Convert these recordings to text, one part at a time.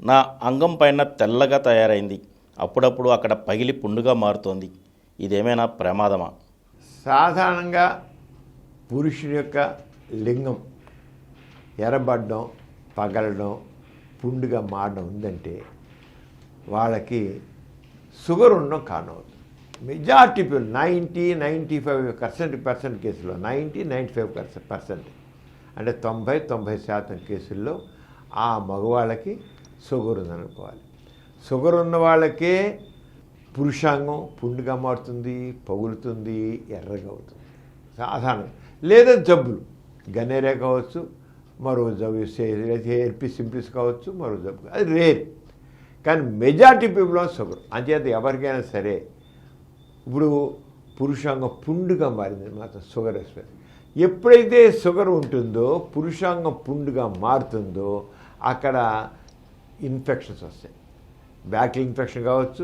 నా అంగం పైన తెల్లగా తయారైంది. అప్పుడప్పుడు అక్కడ పగిలి పుండుగా మారుతోంది. ఇదేమైనా ప్రమాదమా? సాధారణంగా పురుషుని యొక్క లింగం ఎర్రబడడం, పగలడం, పుండుగా మారడం ఉందంటే వాళ్ళకి షుగర్ ఉండడం కారణం అవుతుంది. మెజారిటీ పీపుల్ 95% కేసుల్లో 95% అంటే 90% కేసుల్లో ఆ మగవాళ్ళకి షుగర్ ఉందనుకోవాలి. షుగర్ ఉన్న వాళ్ళకే పురుషాంగం పుండుగా మారుతుంది, పగులుతుంది, ఎర్రగా అవుతుంది సాధారణం. లేదా జబ్బులు గన్నేరియా కావచ్చు, మరో జబ్బు హెర్పిస్ సింప్లిస్ కావచ్చు, మరో జబ్బు, అది రేర్. కానీ మెజారిటీ పీపుల్ షుగర్. అంచేత ఎవరికైనా సరే ఇప్పుడు పురుషాంగం పుండుగా మారింది మాత్రం షుగర్ ఎక్స్ప్రెస్. ఎప్పుడైతే షుగర్ ఉంటుందో పురుషాంగం పుండుగా మారుతుందో అక్కడ ఇన్ఫెక్షన్స్ వస్తాయి. బ్యాక్టీరియల్ ఇన్ఫెక్షన్ కావచ్చు,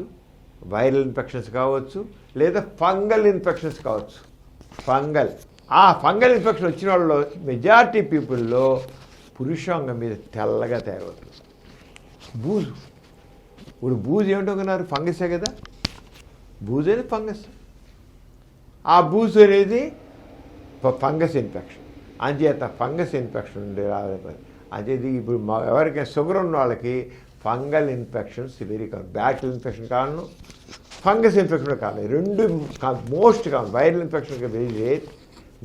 వైరల్ ఇన్ఫెక్షన్స్ కావచ్చు, లేదా ఫంగల్ ఇన్ఫెక్షన్స్ కావచ్చు. ఆ ఫంగల్ ఇన్ఫెక్షన్ వచ్చిన వాళ్ళలో మెజారిటీ పీపుల్లో పురుషాంగం మీద తెల్లగా తయారవుతుంది. బూజు. ఇప్పుడు బూజు ఏమిటనుకున్నారు? ఫంగసే కదా. బూజు అనేది ఫంగస్. ఆ బూజు అనేది ఫంగస్ ఇన్ఫెక్షన్. అంచేత ఫంగస్ ఇన్ఫెక్షన్ ఉండే రావాలి. అంచేది ఇప్పుడు ఎవరికైనా షుగర్ ఉన్న వాళ్ళకి fungal infections very common. Bacterial infection కారణం, ఫంగస్ ఇన్ఫెక్షన్ కారణం. రెండు most common. Viral infection very rare.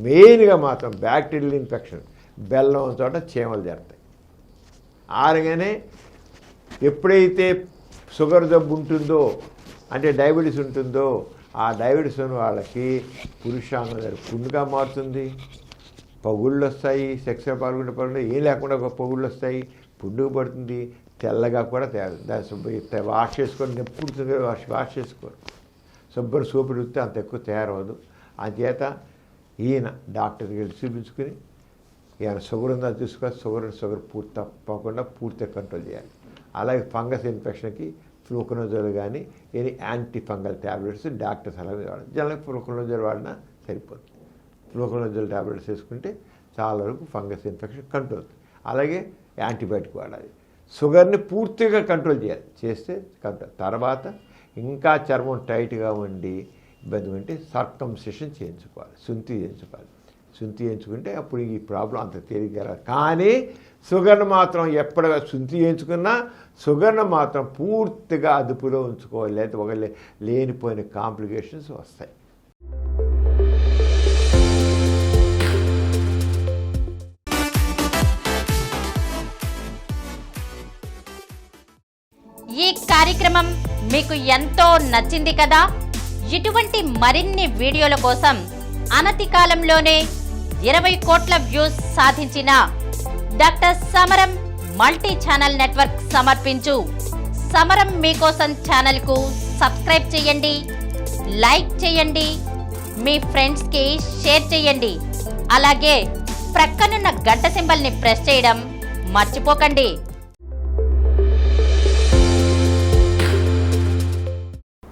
మెయిన్గా మాత్రం బ్యాక్టీరియల్ ఇన్ఫెక్షన్. బెల్లం చోట చీమలు చేరుతాయి. ఆరగానే ఎప్పుడైతే షుగర్ జబ్బు ఉంటుందో అంటే డయాబెటీస్ ఉంటుందో ఆ డయాబెటీస్ ఉన్న వాళ్ళకి పురుషాంగం పుండుగా మారుతుంది, పగుళ్ళు వస్తాయి, సెక్స్ పాల్గొంటే ఏం లేకుండా పగుళ్ళు వస్తాయి, పుండుకు పడుతుంది, తెల్లగా కూడా తయారు. దాన్ని వాష్ చేసుకొని నెప్పుడుతుంది, వాష్ చేసుకోరు. శుభ్రం సోపు పెడితే అంత ఎక్కువ తయారవదు. అంచేత ఈయన డాక్టర్కి వెళ్ళి చూపించుకుని ఈయన షుగర్ ఉందా చూసుకోవాలి. షుగర్ పూర్తి తప్పకుండా పూర్తిగా కంట్రోల్ చేయాలి. అలాగే ఫంగస్ ఇన్ఫెక్షన్కి ఫ్లూకనోజోల్ కానీ any anti fungal tablets doctor సలహా మీద వాడాలి. జనరల్గా ఫ్లూకనోజోల్ వాడినా సరిపోతుంది. ఫ్లూకనోజోల్ ట్యాబ్లెట్స్ వేసుకుంటే చాలా వరకు ఫంగస్ ఇన్ఫెక్షన్ కంట్రోల్ అవుతుంది. అలాగే యాంటీబయాటిక్ వాడాలి. షుగర్ని పూర్తిగా కంట్రోల్ చేయాలి. చేస్తే కంట్రోల్. తర్వాత ఇంకా చర్మం టైట్గా ఉండి ఇబ్బంది ఉంటే సర్కంసిషన్ చేయించుకోవాలి, సుంతి చేయించుకోవాలి. సుంతి చేయించుకుంటే అప్పుడు ఈ ప్రాబ్లం అంత తేలిగ్గా రాదు. కానీ షుగర్ను మాత్రం ఎప్పటిగా సుంతి చేయించుకున్నా షుగర్ను మాత్రం పూర్తిగా అదుపులో ఉంచుకోవాలి. లేకపోతే ఒక లేనిపోయిన కాంప్లికేషన్స్ వస్తాయి. ఈ కార్యక్రమం మీకు ఎంతో నచ్చింది కదా. ఇటువంటి మరిన్ని వీడియోల కోసం అనతి కాలంలోనే 20 కోట్ల వ్యూస్ సాధించిన డాక్టర్ సమరం మల్టీ ఛానల్ నెట్వర్క్ సమర్పించు సమరం మీకోసం ఛానల్కు సబ్స్క్రైబ్ చేయండి, లైక్ చేయండి, మీ ఫ్రెండ్స్కి షేర్ చేయండి. అలాగే ప్రక్కనున్న గంట సింబల్ని ప్రెస్ చేయడం మర్చిపోకండి.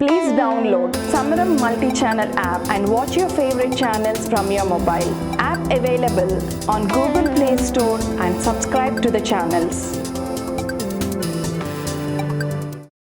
Please download Samaram multi-channel app and watch your favorite channels from your mobile. App available on Google Play Store and subscribe to the channels.